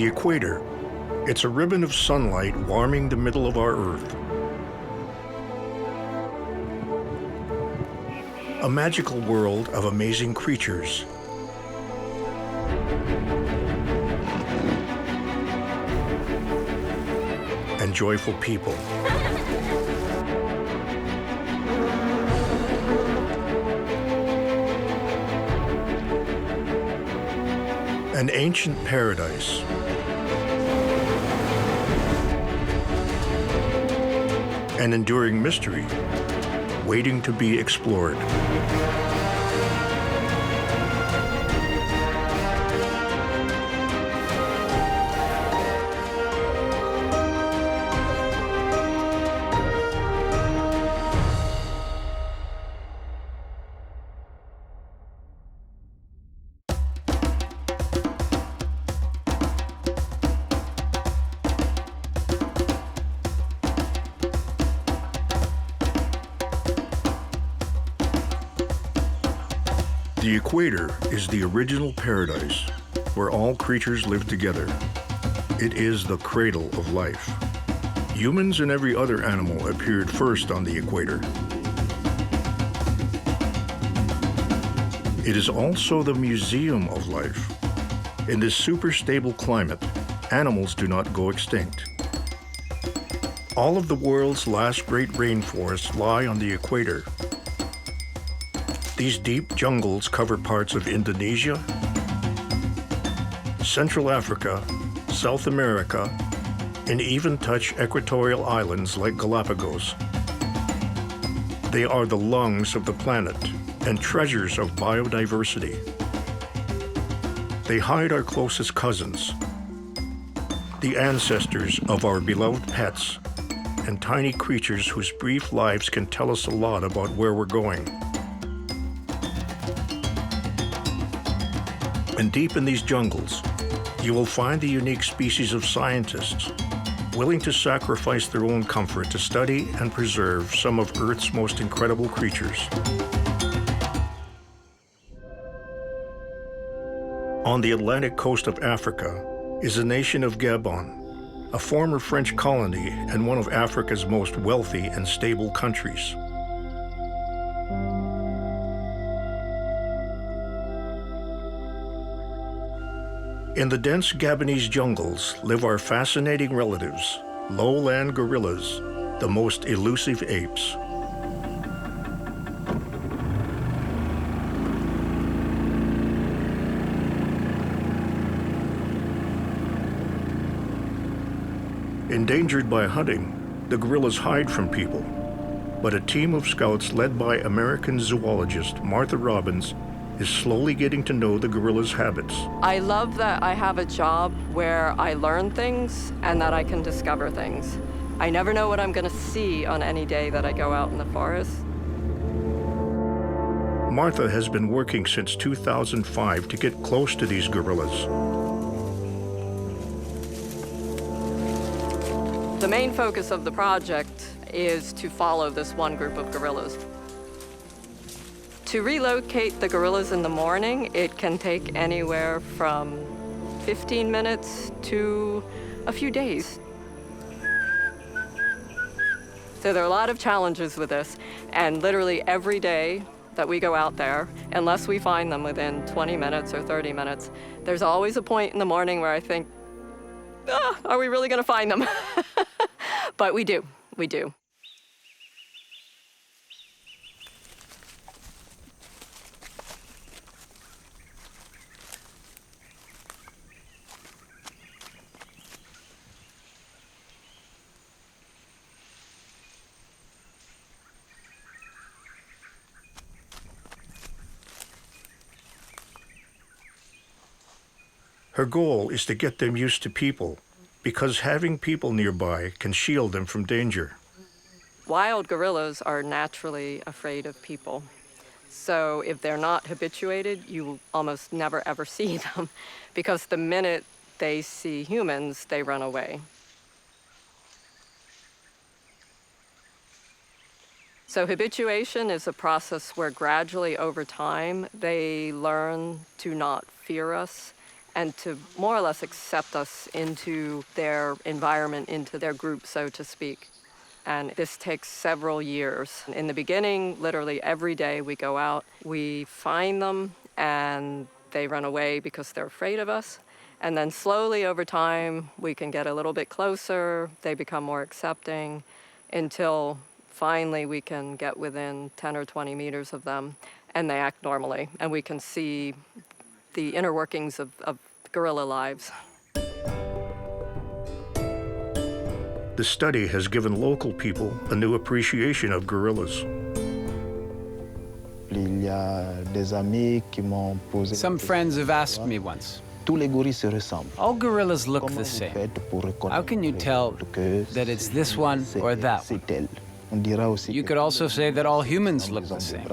The equator. It's a ribbon of sunlight warming the middle of our Earth. A magical world of amazing creatures. And joyful people. An ancient paradise. An enduring mystery, waiting to be explored. The equator is the original paradise where all creatures live together. It is the cradle of life. Humans and every other animal appeared first on the equator. It is also the museum of life. In this super stable climate, animals do not go extinct. All of the world's last great rainforests lie on the equator. These deep jungles cover parts of Indonesia, Central Africa, South America, and even touch equatorial islands like Galapagos. They are the lungs of the planet and treasures of biodiversity. They hide our closest cousins, the ancestors of our beloved pets, and tiny creatures whose brief lives can tell us a lot about where we're going. And deep in these jungles, you will find the unique species of scientists willing to sacrifice their own comfort to study and preserve some of Earth's most incredible creatures. On the Atlantic coast of Africa is the nation of Gabon, a former French colony and one of Africa's most wealthy and stable countries. In the dense Gabonese jungles live our fascinating relatives, lowland gorillas, the most elusive apes. Endangered by hunting, the gorillas hide from people, but a team of scouts led by American zoologist Martha Robbins is slowly getting to know the gorillas' habits. I love that I have a job where I learn things and that I can discover things. I never know what I'm going to see on any day that I go out in the forest. Martha has been working since 2005 to get close to these gorillas. The main focus of the project is to follow this one group of gorillas. To relocate the gorillas in the morning, it can take anywhere from 15 minutes to a few days. So there are a lot of challenges with this, and literally every day that we go out there, unless we find them within 20 minutes or 30 minutes, there's always a point in the morning where I think, are we really gonna find them? But we do. Her goal is to get them used to people, because having people nearby can shield them from danger. Wild gorillas are naturally afraid of people. So if they're not habituated, you will almost never ever see them, because the minute they see humans, they run away. So habituation is a process where gradually over time, they learn to not fear us and to more or less accept us into their environment, into their group, so to speak. And this takes several years. In the beginning, literally every day we go out, we find them, and they run away because they're afraid of us. And then slowly over time, we can get a little bit closer, they become more accepting, until finally we can get within 10 or 20 meters of them, and they act normally, and we can see the inner workings of gorilla lives. The study has given local people a new appreciation of gorillas. Some friends have asked me once, all gorillas look the same. How can you tell that it's this one or that one? You could also say that all humans look the same.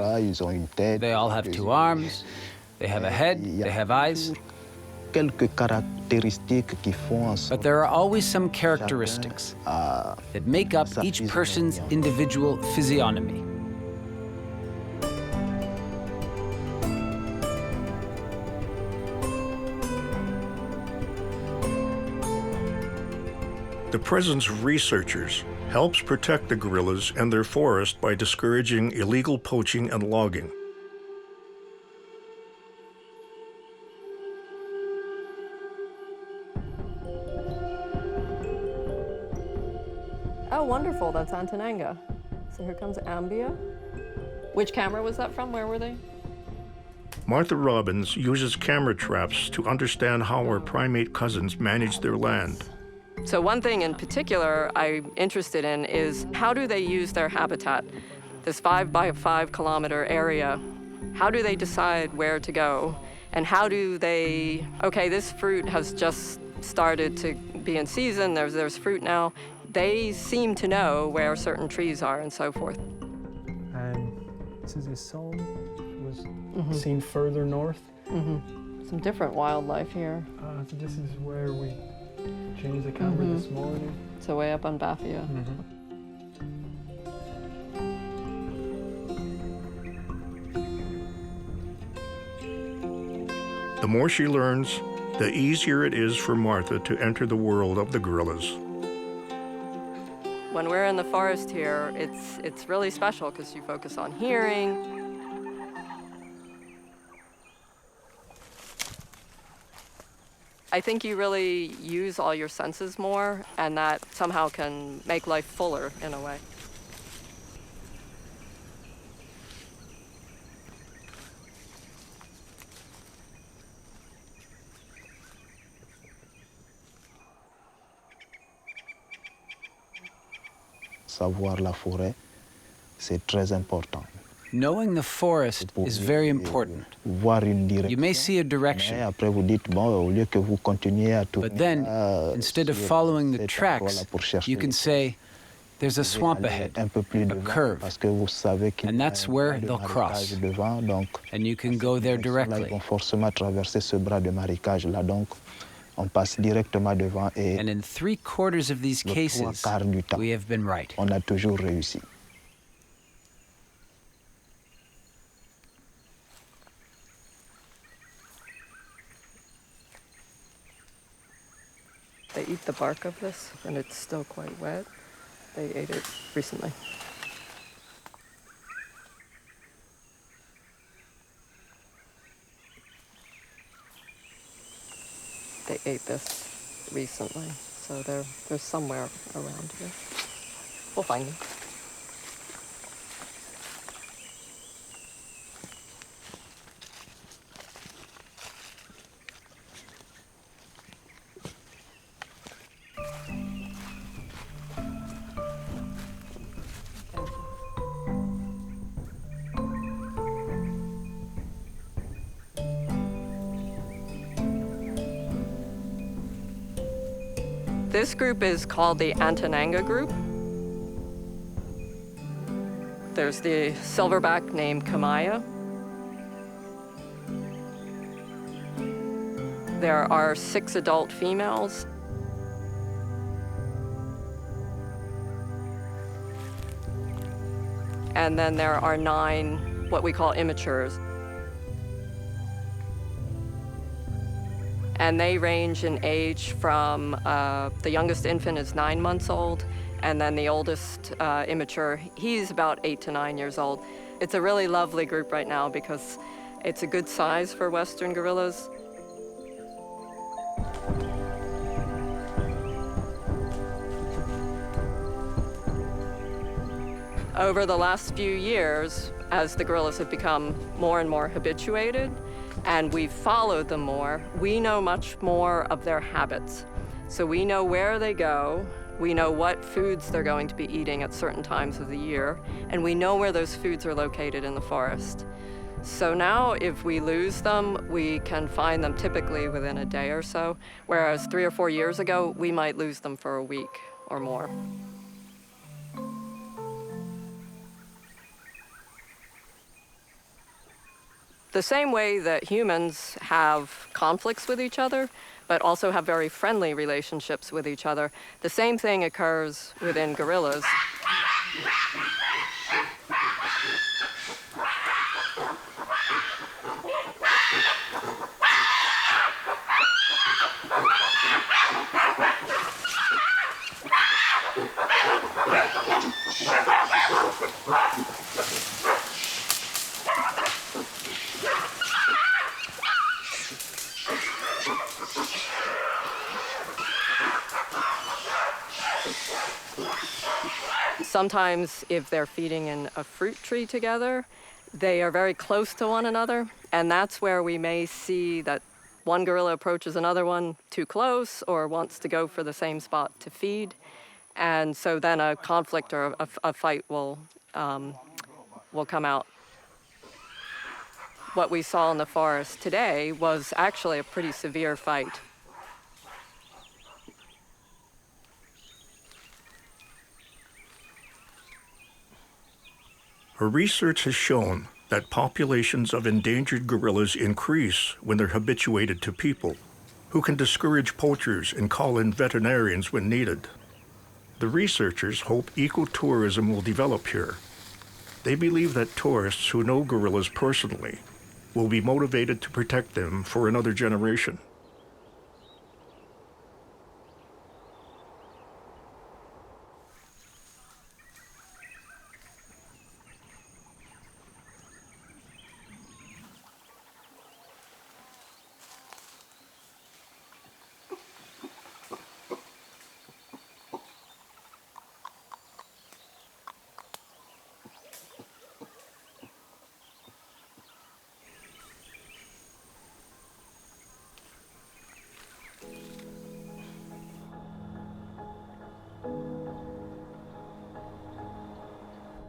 They all have two arms, they have a head, they have eyes. But there are always some characteristics that make up each person's individual physiognomy. The presence of researchers helps protect the gorillas and their forest by discouraging illegal poaching and logging. Oh, wonderful, that's Ananga. So here comes Ambia. Which camera was that from? Where were they? Martha Robbins uses camera traps to understand how our primate cousins manage their land. So one thing in particular I'm interested in is how do they use their habitat? This 5 by 5 kilometer area, how do they decide where to go? And how do they, okay, this fruit has just started to be in season, there's fruit now. They seem to know where certain trees are and so forth. And this is his son, was seen further north. Some different wildlife here. So this is where we changed the camera this morning. So way up on Bafia. The more she learns, the easier it is for Martha to enter the world of the gorillas. When we're in the forest here, it's really special because you focus on hearing. I think you really use all your senses more, and that somehow can make life fuller in a way. Savoir la forêt, c'est très important. Knowing the forest is very important. Voir une direction. You may see a direction, Après vous dites bon, au lieu que vous continuez à tourner. but then, instead of following the tracks, you can say, there's a swamp ahead, un peu plus a devant, curve, parce que vous savez qu'il and that's where they'll y a cross. un devant, donc And you can go there ils directly. vont forcément traverser ce bras de marécage là, donc on passe directement devant et And in 3/4 of these le cases, 3/4 du temps, we have been right. on a toujours réussi. They eat the bark of this, and it's still quite wet. They ate it recently. They ate this recently, so they're somewhere around here. We'll find them. This group is called the Ananga group. There's the silverback named Kamaya. There are 6 adult females. And then there are 9 what we call immatures. And they range in age from the youngest infant is 9 months old, and then the oldest immature, he's about 8 to 9 years old. It's a really lovely group right now because it's a good size for Western gorillas. Over the last few years, as the gorillas have become more and more habituated, and we've followed them more, we know much more of their habits. So we know where they go, we know what foods they're going to be eating at certain times of the year, and we know where those foods are located in the forest. So now if we lose them, we can find them typically within a day or so, whereas 3 or 4 years ago, we might lose them for a week or more. The same way that humans have conflicts with each other, but also have very friendly relationships with each other, the same thing occurs within gorillas. Sometimes if they're feeding in a fruit tree together, they are very close to one another, and that's where we may see that one gorilla approaches another one too close or wants to go for the same spot to feed. And so then a conflict or a fight will come out. What we saw in the forest today was actually a pretty severe fight. Her research has shown that populations of endangered gorillas increase when they're habituated to people, who can discourage poachers and call in veterinarians when needed. The researchers hope ecotourism will develop here. They believe that tourists who know gorillas personally will be motivated to protect them for another generation.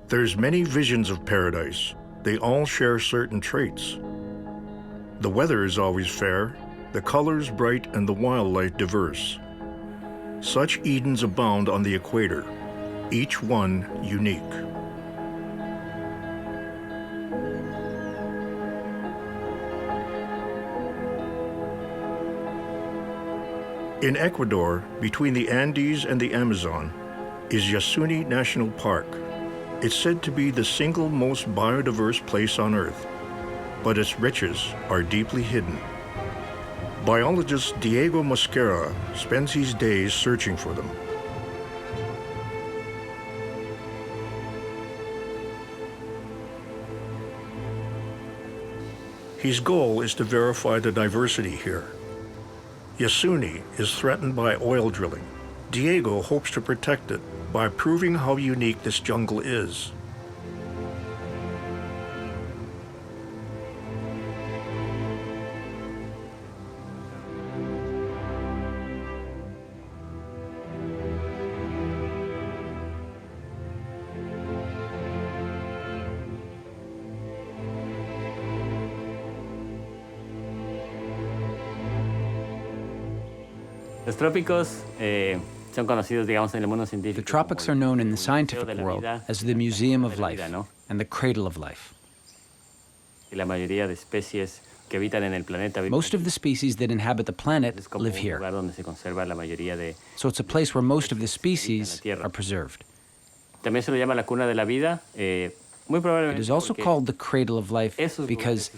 There's many visions of paradise. They all share certain traits. The weather is always fair, the colors bright, and the wildlife diverse. Such Edens abound on the equator, each one unique. In Ecuador, between the Andes and the Amazon, is Yuni National Park. It's said to be the single most biodiverse place on Earth, but its riches are deeply hidden. Biologist Diego Mosquera spends his days searching for them. His goal is to verify the diversity here. Yasuni is threatened by oil drilling. Diego hopes to protect it by proving how unique this jungle is. Los trópicos son conocidos, digamos, en el mundo científico. The tropics are known in the scientific world as the Museum of Life and the Cradle of Life. La mayoría de especies que habitan en el planeta. Most of the species that inhabit the planet live here. So it's a place where most of the species are preserved. También se lo llama la cuna de la vida. It is also called the cradle of life because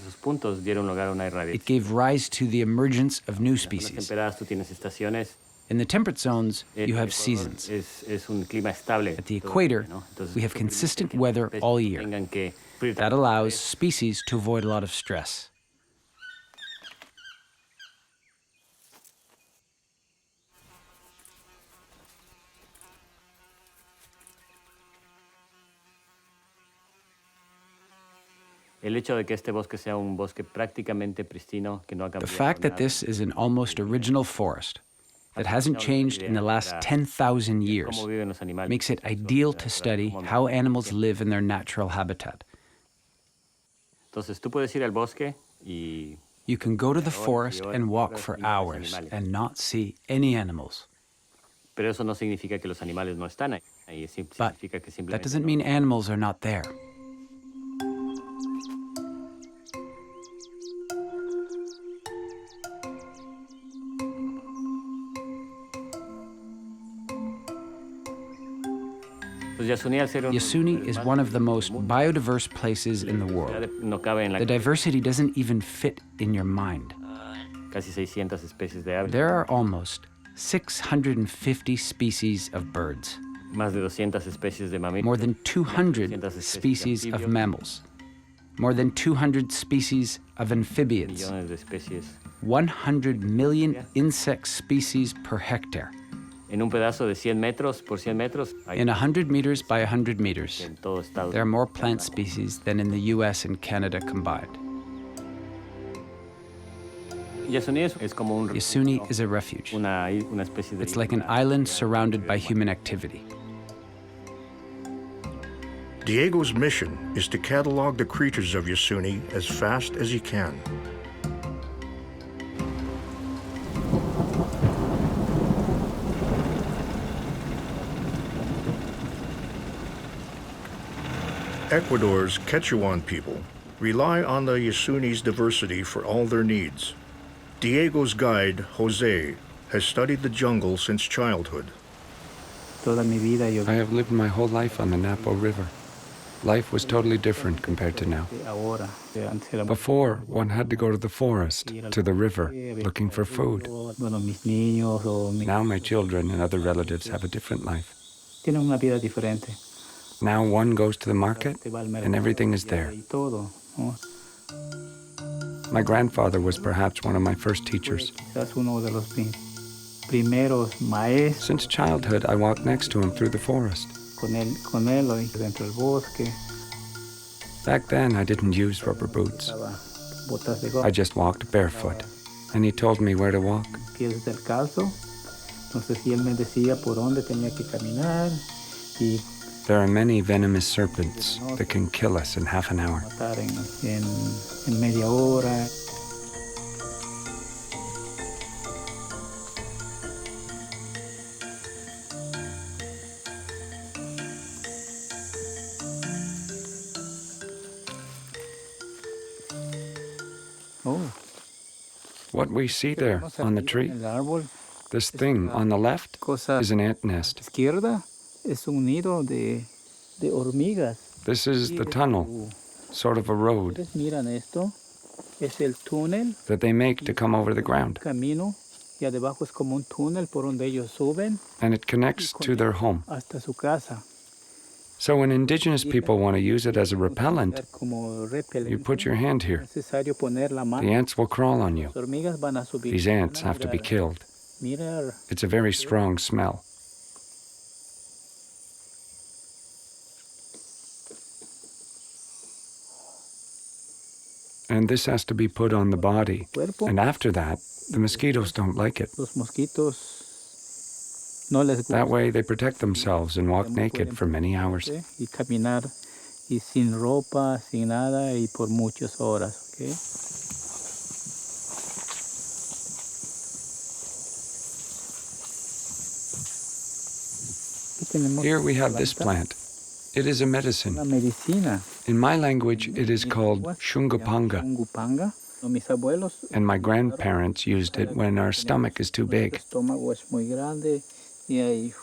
it gave rise to the emergence of new species. In the temperate zones, you have seasons. At the equator, we have consistent weather all year. That allows species to avoid a lot of stress. The fact that this is an almost original forest that hasn't changed in the last 10,000 years makes it ideal to study how animals live in their natural habitat. You can go to the forest and walk for hours and not see any animals. But that doesn't mean animals are not there. Yuni is one of the most biodiverse places in the world. The diversity doesn't even fit in your mind. There are almost 650 species of birds, more than 200 species of mammals, more than 200 species of amphibians, 100 million insect species per hectare. In 100 meters by 100 meters, there are more plant species than in the US and Canada combined. Yuni is a refuge. It's like an island surrounded by human activity. Diego's mission is to catalog the creatures of Yuni as fast as he can. Ecuador's Quechuan people rely on the Yuni's diversity for all their needs. Diego's guide, Jose, has studied the jungle since childhood. I have lived my whole life on the Napo River. Life was totally different compared to now. Before, one had to go to the forest, to the river, looking for food. Now my children and other relatives have a different life. Now one goes to the market and everything is there. My grandfather was perhaps one of my first teachers. Since childhood, I walked next to him through the forest. Back then, I didn't use rubber boots. I just walked barefoot, and he told me where to walk. There are many venomous serpents that can kill us in half an hour. What we see there on the tree, this thing on the left is an ant nest. This is the tunnel, sort of a road, that they make to come over the ground. And it connects to their home. So when indigenous people want to use it as a repellent, you put your hand here. The ants will crawl on you. These ants have to be killed. It's a very strong smell. And this has to be put on the body. And after that, the mosquitoes don't like it. That way they protect themselves and walk naked for many hours. Here we have this plant. It is a medicine. In my language, it is called shungapanga. And my grandparents used it when our stomach is too big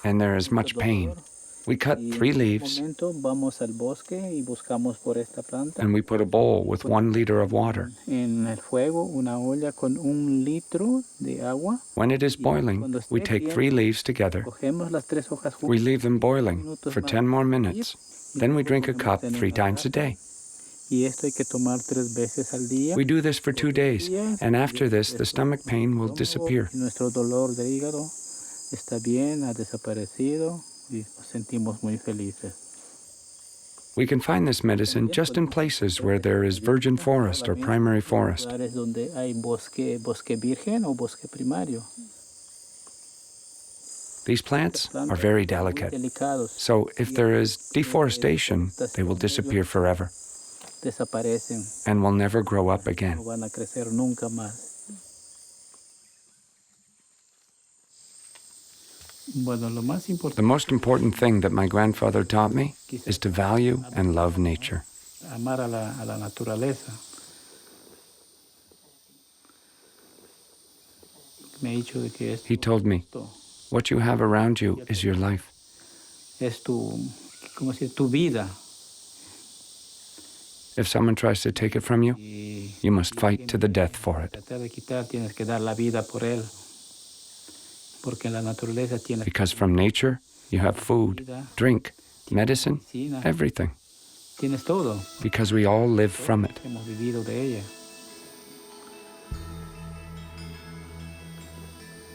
and there is much pain. We cut 3 leaves and we put a bowl with 1 liter of water. When it is boiling, we take 3 leaves together. We leave them boiling for 10 more minutes. Then we drink a cup 3 times a day. We do this for 2 days, and after this, the stomach pain will disappear. We can find this medicine just in places where there is virgin forest or primary forest. These plants are very delicate, so if there is deforestation, they will disappear forever and will never grow up again. The most important thing that my grandfather taught me is to value and love nature. He told me, what you have around you is your life. If someone tries to take it from you, you must fight to the death for it. Because from nature, you have food, drink, medicine, everything. Because we all live from it.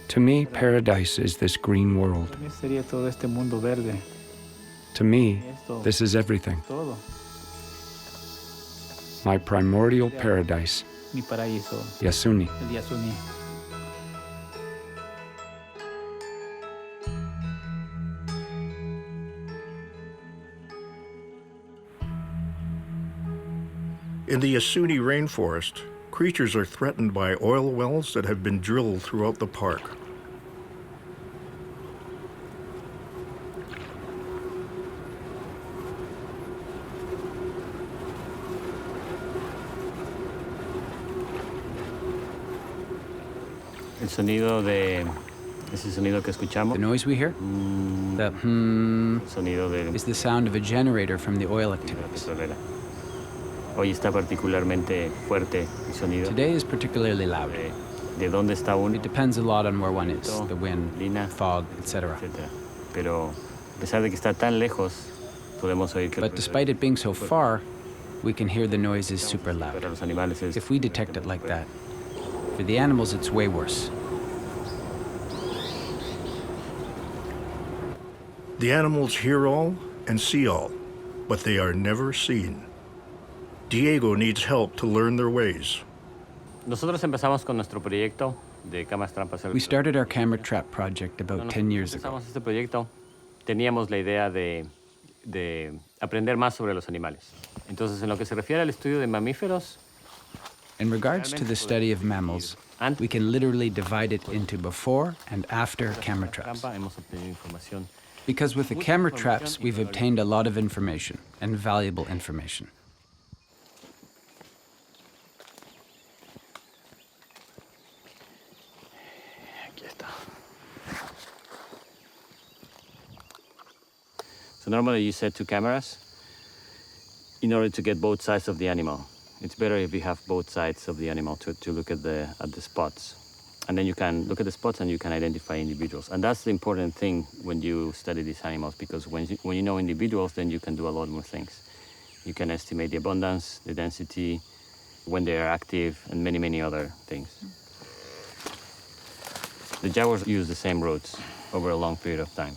To me, paradise is this green world. To me, this is everything. My primordial paradise, Yasuni. In the Yasuni rainforest, creatures are threatened by oil wells that have been drilled throughout the park. El sonido de ese sonido que escuchamos. The noise we hear? The Sonido de is the sound of a generator from the oil activities. Hoy está particularmente fuerte el sonido. Today is particularly loud. De dónde está uno. It depends a lot on where one is, the wind, fog, etc. Pero a pesar de que está tan lejos, podemos oír que. But despite it being so far, we can hear the noises super loud. Para los animales es. If we detect it like that, for the animals it's way worse. The animals hear all and see all, but they are never seen. Diego needs help to learn their ways. Nosotros empezamos con nuestro proyecto de cámaras trampas. We started our camera trap project about 10 years ago. Empezamos este proyecto, teníamos la idea de aprender más sobre los animales. Entonces, en lo que se refiere al estudio de mamíferos, in regards to the study of mammals, we can literally divide it into before and after camera traps. Because with the camera traps, we've obtained a lot of information, and valuable information. So normally you set 2 cameras in order to get both sides of the animal. It's better if you have both sides of the animal to look at the spots. And then you can look at the spots and you can identify individuals. And that's the important thing when you study these animals, because when you know individuals, then you can do a lot more things. You can estimate the abundance, the density, when they are active, and many, many other things. The jaguars use the same routes over a long period of time.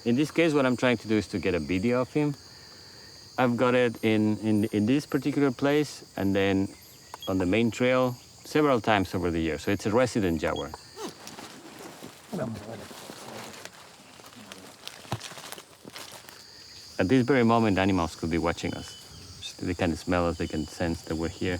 In this case, what I'm trying to do is to get a video of him. I've got it in this particular place and then on the main trail several times over the year. So it's a resident jaguar. At this very moment, animals could be watching us. They can smell us, they can sense that we're here.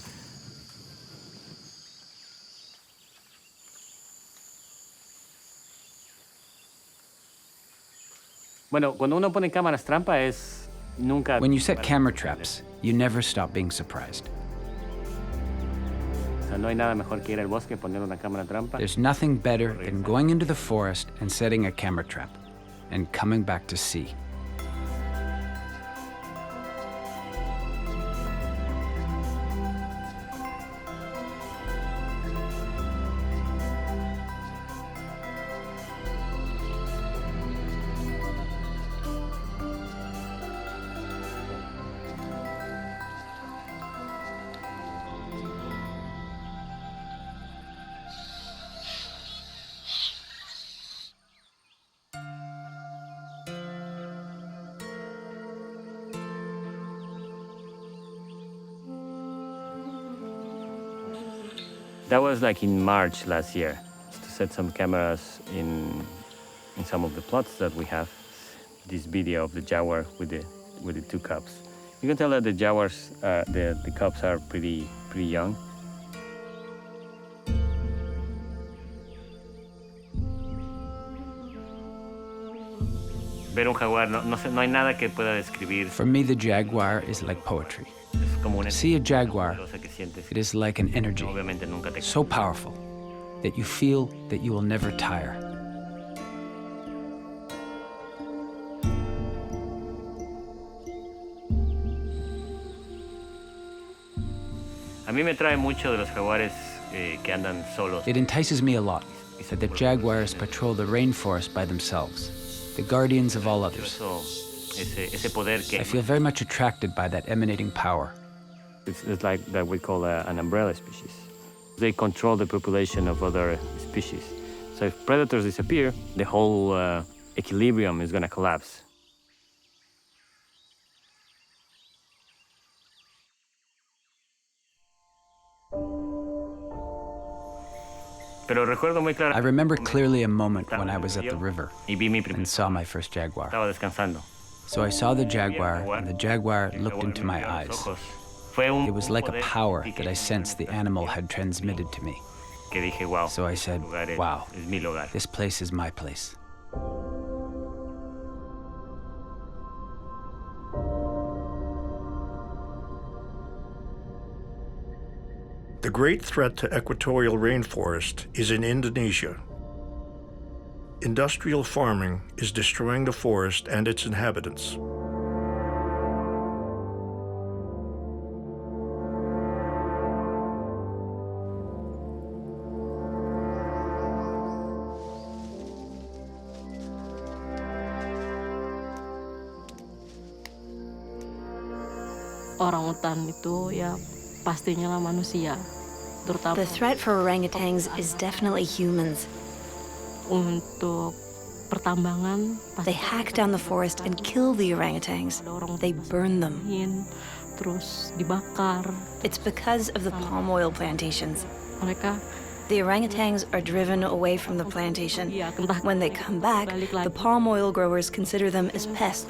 Bueno, cuando uno pone cámaras trampa es nunca. When you set camera traps, you never stop being surprised. O sea, no hay nada mejor que ir al bosque, poner una cámara trampa. There's nothing better than going into the forest and setting a camera trap and coming back to see. That was like in March last year, to set some cameras in some of the plots that we have. This video of the jaguar with the two cubs. You can tell that the jaguars, the cubs are pretty young. Ver un jaguar, no hay nada que pueda describir. For me, the jaguar is like poetry. To see a jaguar, it is like an energy, so powerful that you feel that you will never tire. A mí me trae mucho de los jaguares que andan solos. It entices me a lot that the jaguars patrol the rainforest by themselves, the guardians of all others. I feel very much attracted by that emanating power. It's like that we call an umbrella species. They control the population of other species. So if predators disappear, the whole equilibrium is going to collapse. I remember clearly a moment when I was at the river and saw my first jaguar. So I saw the jaguar, and the jaguar looked into my eyes. It was like a power that I sensed the animal had transmitted to me. So I said, wow, this place is my place. The great threat to equatorial rainforest is in Indonesia. Industrial farming is destroying the forest and its inhabitants. Orangutan itu ya pastinya lah manusia. The threat for orangutans is definitely humans. Untuk pertambangan, they hack down the forest and kill the orangutans. They burn them. Terus dibakar. It's because of the palm oil plantations. The orangutans are driven away from the plantation. When they come back, the palm oil growers consider them as pests.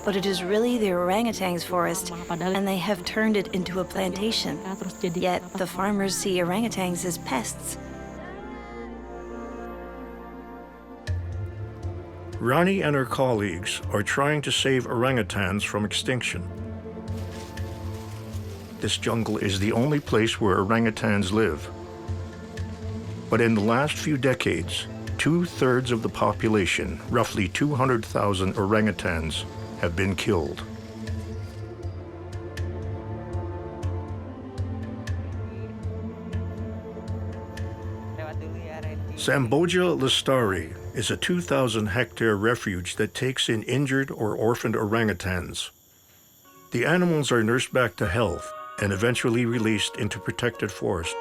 But it is really the orangutans' forest, and they have turned it into a plantation. Yet the farmers see orangutans as pests. Rani and her colleagues are trying to save orangutans from extinction. This jungle is the only place where orangutans live. But in the last few decades, 2/3 of the population, roughly 200,000 orangutans, have been killed. Samboja Lestari is a 2,000-hectare refuge that takes in injured or orphaned orangutans. The animals are nursed back to health and eventually released into protected forest.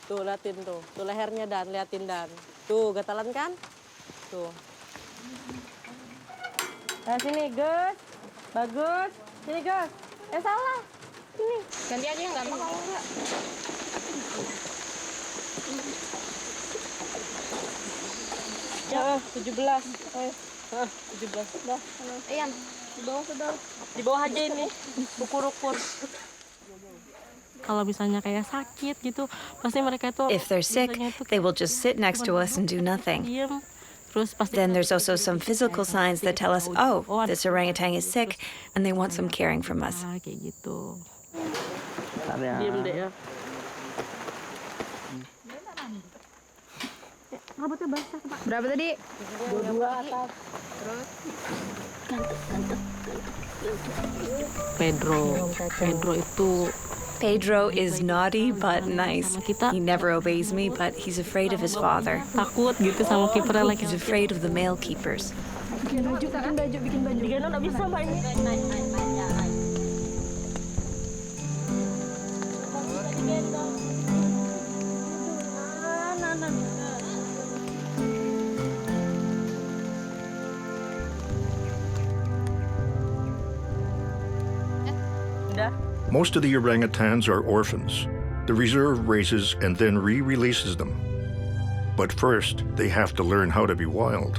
Tuh, liatin tuh. Tuh lehernya Dan, liatin Dan. Tuh, gatalan kan? Tuh. Nah, sini, Gus. Bagus. Sini, Gus. Salah. Sini. Ganti aja yang gampang kalau enggak. Ya, 17. 17. Dah, sana. Ian, di bawah sudah. Di bawah aja ini. Ukur-ukur. Kalau misalnya kayak sakit gitu, pasti mereka itu. If they're sick, they will just sit next to us and do nothing. Then there's also some physical signs that tell us, oh, this orangutan is sick, and they want some caring from us. Kayak gitu. Diam deh ya. Rambutnya basah. Berapa tadi? 22 atas. Terus. Pedro itu. Pedro is naughty but nice. He never obeys me, but he's afraid of his father. Takut gitu sama kipernya lagi. He's afraid of the male keepers. Bikin baju. Bikin baju. Bikin baju. Gak bisa main. Most of the orangutans are orphans. The reserve raises and then re-releases them. But first, they have to learn how to be wild.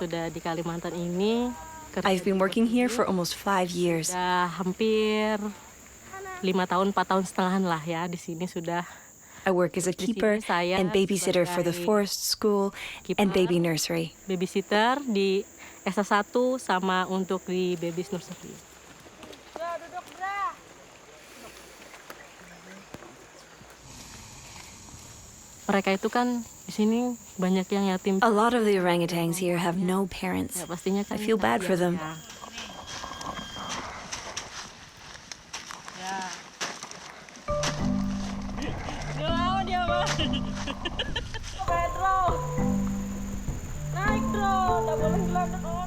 Sudah di Kalimantan ini. I've been working here for almost 5 years. Hampir 5 tahun, 4 tahun setengahan lah ya di sini sudah. I work as a keeper and babysitter for the forest school and baby nursery. Babysitter di S1 sama untuk di baby nursery. Mereka itu kan di sini banyak yang yatim. A lot of the orangutans here have no parents. Ya, pastinya kan I feel bad for them.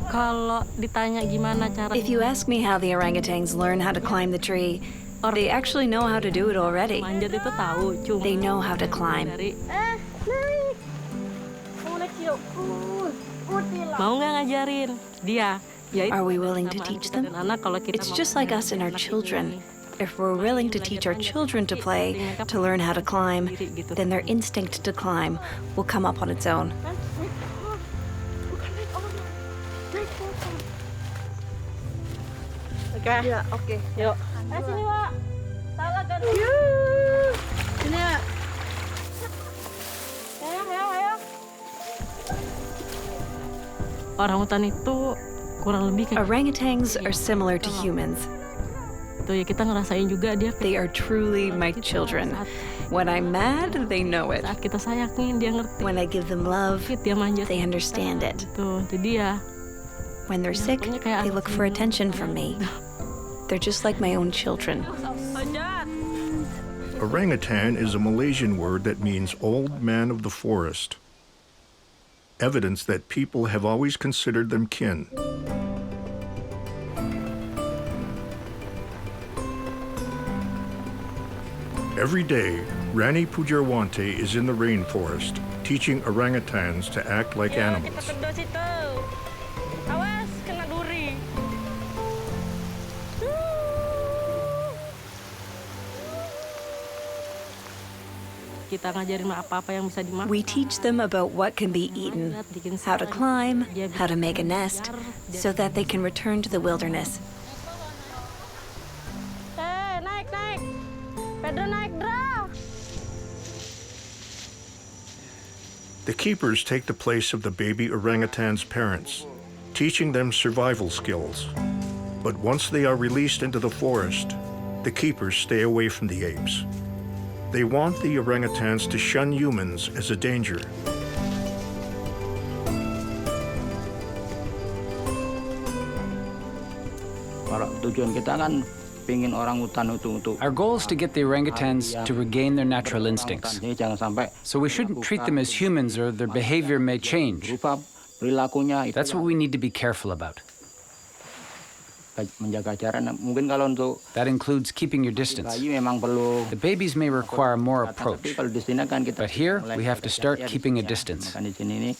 Kalau ditanya gimana cara. If you ask me how the orangutans learn how to climb the tree, they actually know how to do it already. Manjat itu tahu, cuma They know how to climb. Mau nggak ngajarin dia? Ya, Are we willing to teach them? anak kalau kita It's just like us and our children. If we're willing to teach our children to play, to learn how to climb, then their instinct to climb will come up on its own. Oke. Ya, oke. Yuk. Sini, Wak. Salah kan. Sini, ya. Ayo. Orangutan itu kurang lebih kayak Orangutans are similar to humans. itu ya, kita ngerasain juga dia They are truly my children. When I'm mad, they know it. saat kita sayangin dia ngerti. When I give them love, Dia manjat. they understand it. Tuh, jadi ya When they're sick, they look for attention from me. They're just like my own children. Orangutan is a Malaysian word that means old man of the forest. Evidence that people have always considered them kin. Every day, Rani Pujarwante is in the rainforest, teaching orangutans to act like animals. Awas, kena duri. Kita ngajarin apa-apa yang bisa dimakan. We teach them about what can be eaten, how to climb, how to make a nest, so that they can return to the wilderness. Naik. Pedro naik, Dra. The keepers take the place of the baby orangutan's parents, teaching them survival skills. But once they are released into the forest, the keepers stay away from the apes. They want the orangutans to shun humans as a danger. Tujuan kita kan pingin orangutan itu untuk. Our goal is to get the orangutans to regain their natural instincts. Jadi jangan sampai So we shouldn't treat them as humans or their behavior may change. berubah perilakunya. That's what we need to be careful about. Menjaga jarak. Mungkin kalau untuk That includes keeping your distance. bayi memang perlu. The babies may require more Tapi approach, kalau di sini kan kita. but here we have to start Ya, keeping a ya, distance. Makan di sini ini.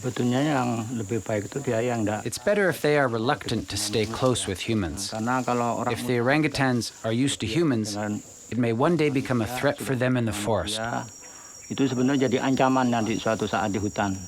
Betulnya yang lebih baik itu dia yang enggak. It's better if they are reluctant to stay close with humans. Karena kalau orang If the orangutans are used to humans, it may one day become a threat for them in the forest. ya, itu sebenarnya jadi ancaman nanti suatu saat di hutan.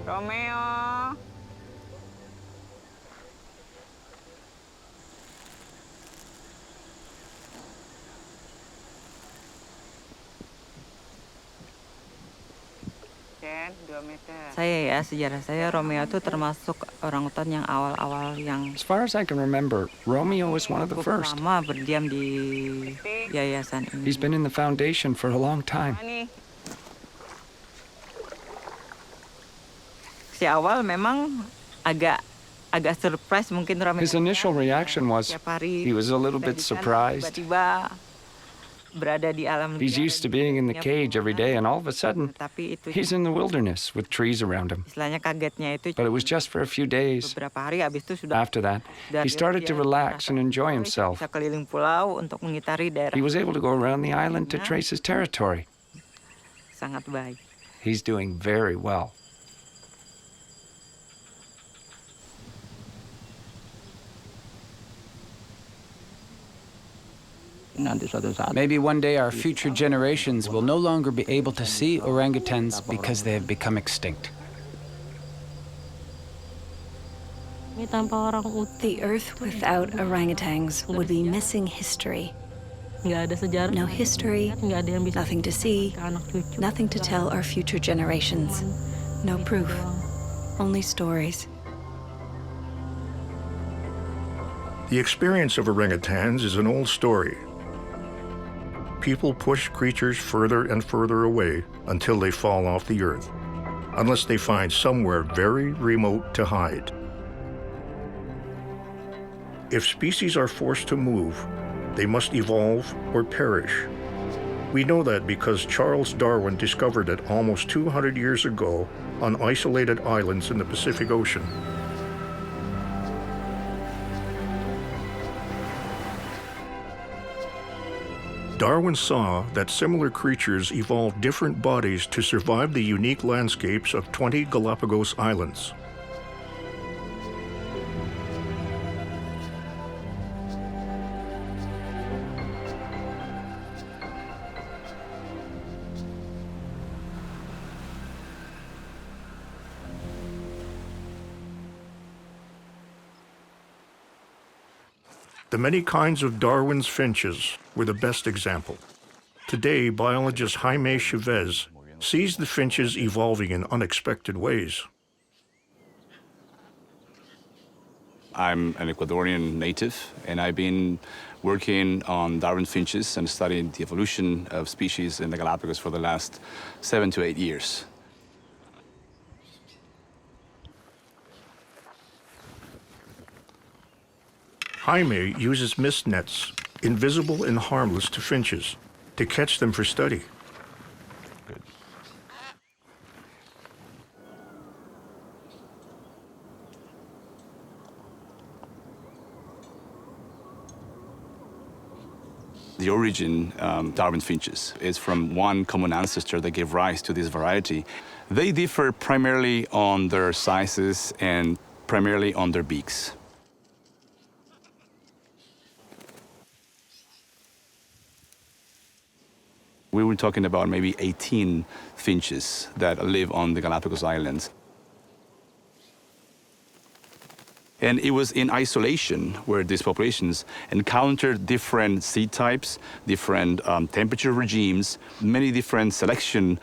Romeo. Saya ya, sejarah saya Romeo itu termasuk orangutan yang awal-awal yang As far as I can remember, Romeo was one of the first. lama berdiam di yayasan ini. He's been in the foundation for a long time. Si awal memang agak surprise mungkin Romeo. His initial reaction was Tiap hari he was a little bit surprised. Tiba-tiba berada di alam He's liar used to dan being in the punya cage every day, and all of a sudden, tapi itu he's in the wilderness with trees around him. istilahnya kagetnya itu But it was just for a few days. beberapa hari habis itu sudah After that, he started to relax and enjoy himself. bisa keliling pulau untuk mengitari daerah. He was able to go around the island to trace his territory. Sangat baik. He's doing very well. Maybe one day our future generations will no longer be able to see orangutans because they have become extinct. The Earth without orangutans would be missing history. No history, nothing to see, nothing to tell our future generations. No proof, only stories. The experience of orangutans is an old story. People push creatures further and further away until they fall off the earth, unless they find somewhere very remote to hide. If species are forced to move, they must evolve or perish. We know that because Charles Darwin discovered it almost 200 years ago on isolated islands in the Pacific Ocean. Darwin saw that similar creatures evolved different bodies to survive the unique landscapes of 20 Galapagos islands. The many kinds of Darwin's finches were the best example. Today, biologist Jaime Chavez sees the finches evolving in unexpected ways. I'm an Ecuadorian native, and I've been working on Darwin finches and studying the evolution of species in the Galapagos for the last 7 to 8 years. Jaime uses mist nets, invisible and harmless to finches, to catch them for study. Good. The origin, Darwin finches, is from one common ancestor that gave rise to this variety. They differ primarily on their sizes and primarily on their beaks. We were talking about maybe 18 finches that live on the Galapagos Islands. And it was in isolation where these populations encountered different seed types, different temperature regimes, many different selection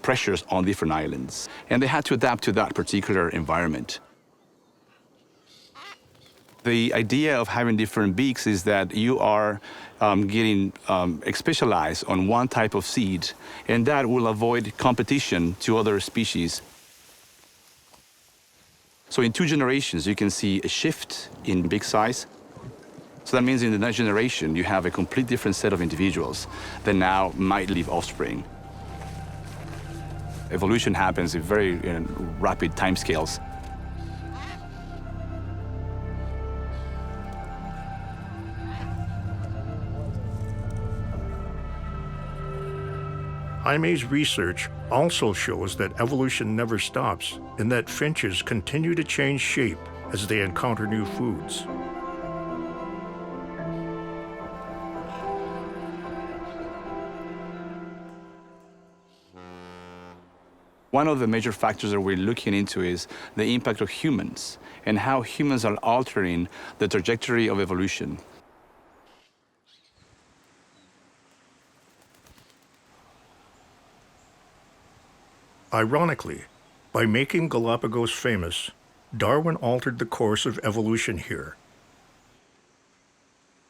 pressures on different islands. And they had to adapt to that particular environment. The idea of having different beaks is that you are getting specialized on one type of seed, and that will avoid competition to other species. So in 2 generations, you can see a shift in beak size. So that means in the next generation, you have a complete different set of individuals that now might leave offspring. Evolution happens in very rapid timescales. Jaime's research also shows that evolution never stops and that finches continue to change shape as they encounter new foods. One of the major factors that we're looking into is the impact of humans and how humans are altering the trajectory of evolution. Ironically, by making Galapagos famous, Darwin altered the course of evolution here.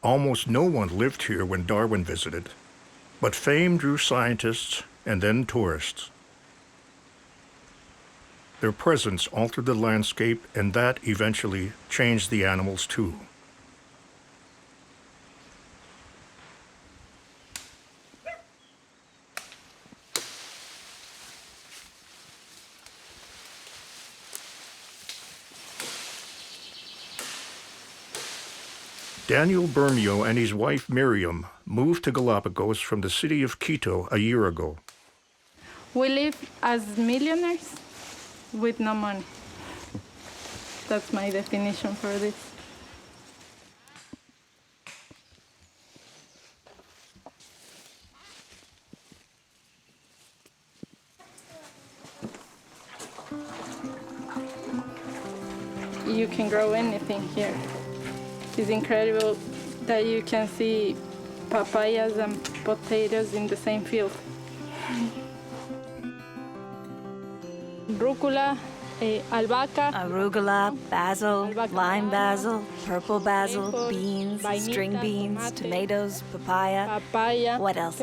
Almost no one lived here when Darwin visited, but fame drew scientists and then tourists. Their presence altered the landscape, and that eventually changed the animals too. Daniel Borneo and his wife Miriam moved to Galapagos from the city of Quito a year ago. We live as millionaires with no money. That's my definition for this. You can grow anything here. It's incredible that you can see papayas and potatoes in the same field. Rúcula, albahaca. Arugula, basil, lime basil, purple basil, beans, string beans, tomatoes, papaya. What else?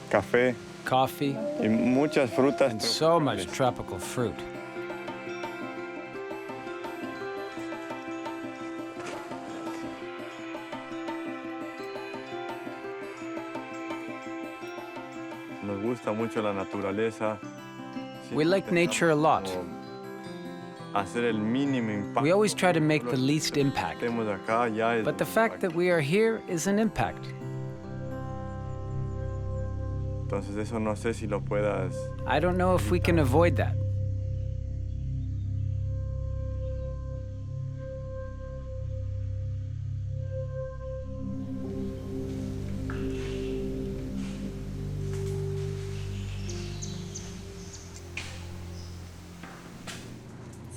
Café. Coffee. Y muchas frutas. And so much tropical fruit. Nos gusta mucho la naturaleza. We like nature a lot. Hacer el mínimo impacto. We always try to make the least impact. But the fact that we are here is an impact. Entonces eso no sé si lo puedas. I don't know if we can avoid that.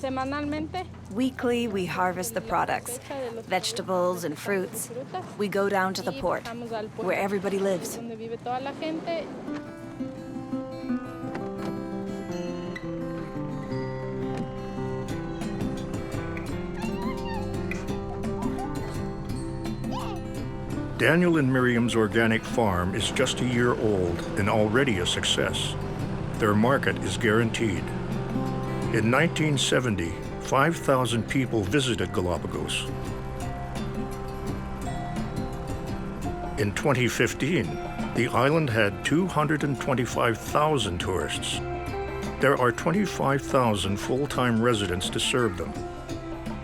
Semanalmente. Weekly, we harvest the products, vegetables and fruits. We go down to the port, where everybody lives. Donde vive toda la gente. Daniel and Miriam's organic farm is just a year old and already a success. Their market is guaranteed. In 1970, 5,000 people visited Galapagos. In 2015, the island had 225,000 tourists. There are 25,000 full-time residents to serve them.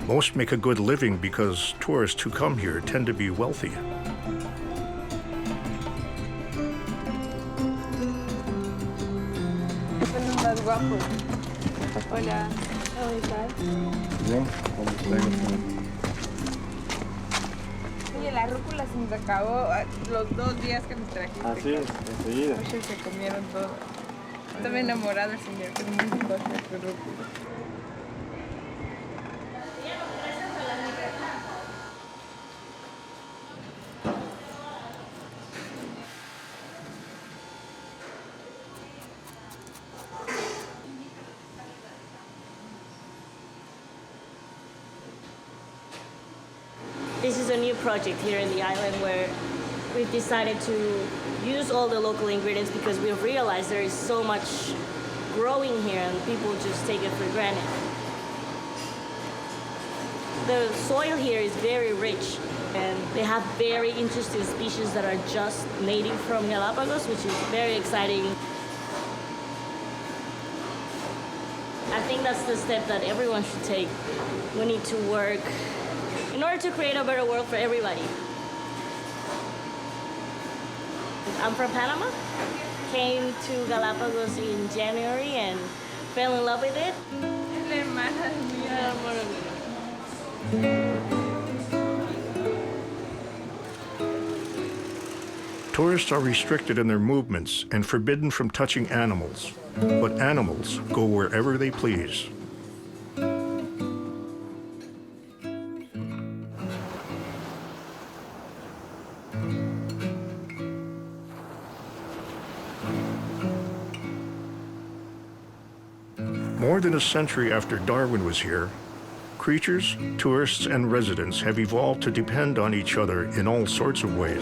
Most make a good living because tourists who come here tend to be wealthy. Hola. ¿Cómo estás? Bien, ¿cómo estás? Oye, la rúcula se nos acabó los 2 días que nos trajiste. Así es, enseguida. Oye, se comieron todo. Está bien enamorado el señor, que no me importa su rúcula. This is a new project here in the island where we've decided to use all the local ingredients because we've realized there is so much growing here and people just take it for granted. The soil here is very rich and they have very interesting species that are just native from Galapagos, which is very exciting. I think that's the step that everyone should take. We need to work in order to create a better world for everybody. I'm from Panama, came to Galapagos in January and fell in love with it. Tourists are restricted in their movements and forbidden from touching animals, but animals go wherever they please. More than a century after Darwin was here, creatures, tourists, and residents have evolved to depend on each other in all sorts of ways.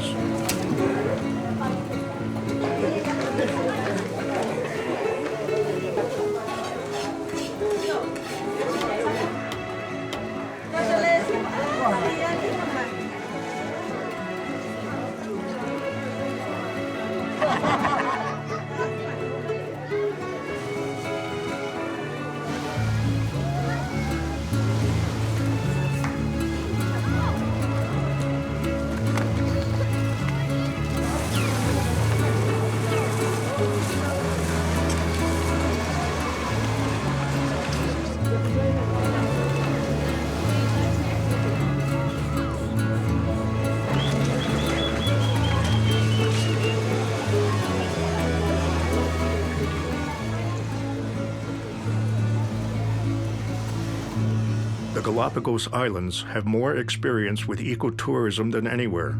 The Galapagos Islands have more experience with ecotourism than anywhere.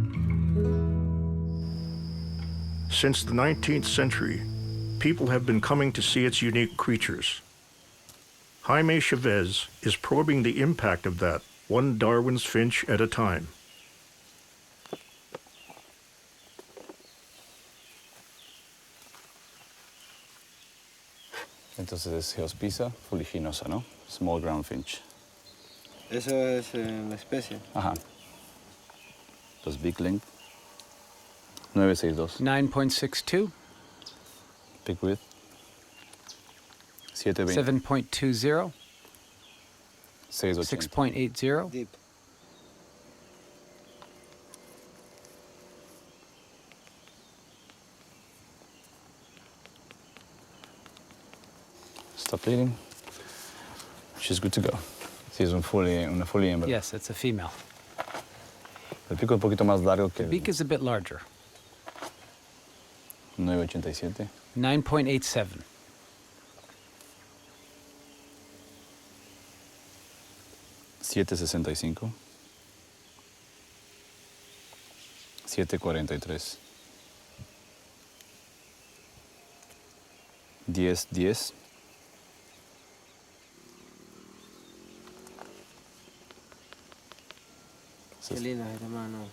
Since the 19th century, people have been coming to see its unique creatures. Jaime Chavez is probing the impact of that, one Darwin's finch at a time. Entonces es Geospisa fuliginosa, ¿no? Small ground finch. Eso es la especie. Ajá. Los big length. 962. 9.62. Big width. 720. 7.20. 680. 6.80. Deep. Stop eating. She's good to go. Sí, es una folia hembra. Yes, it's a female. El pico es un poquito más largo que The beak is a bit larger. 987. 9.87. 765. 743. 1010. Qué linda esta mano.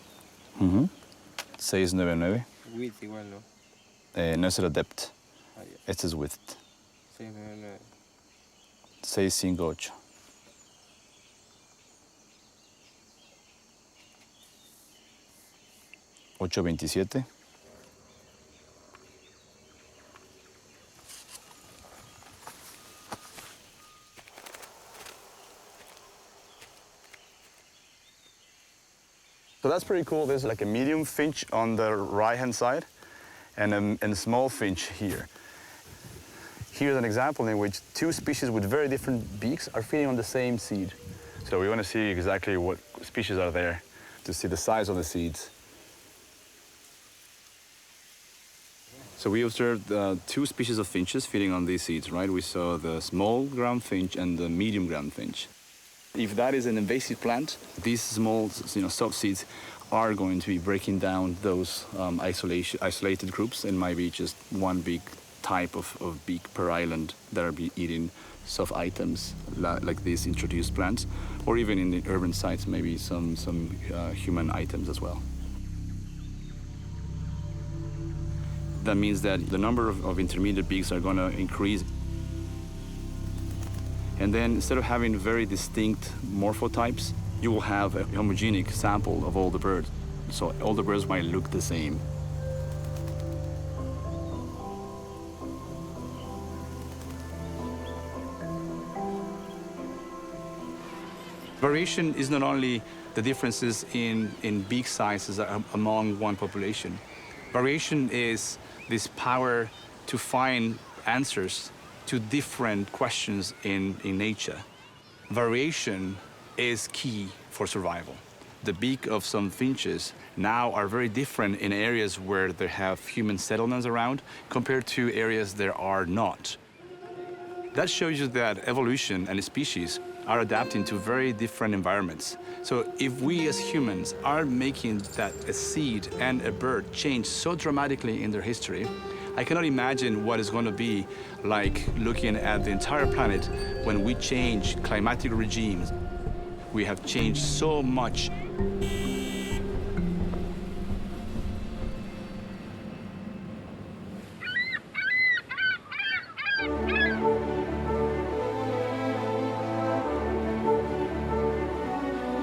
699. Width igual, ¿no? No es el depth. Ah, ya. Este es width. 699. 658. 827. So that's pretty cool. There's like a medium finch on the right-hand side and a small finch here. Here's an example in which two species with very different beaks are feeding on the same seed. So we want to see exactly what species are there to see the size of the seeds. So we observed two species of finches feeding on these seeds, right? We saw the small ground finch and the medium ground finch. If that is an invasive plant, these small, soft seeds are going to be breaking down those isolated groups, and might be just one big type of beak per island that are eating soft items like these introduced plants, or even in the urban sites, maybe some human items as well. That means that the number of intermediate beaks are going to increase. And then instead of having very distinct morphotypes, you will have a homogenic sample of all the birds. So all the birds might look the same. Variation is not only the differences in beak sizes among one population. Variation is this power to find answers to different questions in nature. Variation is key for survival. The beak of some finches now are very different in areas where there have human settlements around compared to areas there are not. That shows you that evolution and species are adapting to very different environments. So if we as humans are making that a seed and a bird change so dramatically in their history, I cannot imagine what it's going to be like looking at the entire planet when we change climatic regimes. We have changed so much.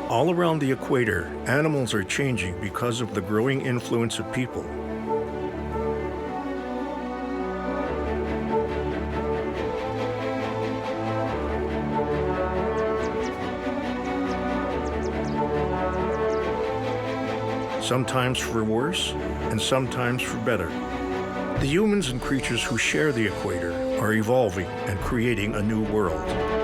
All around the equator, animals are changing because of the growing influence of people. Sometimes for worse, and sometimes for better. The humans and creatures who share the equator are evolving and creating a new world.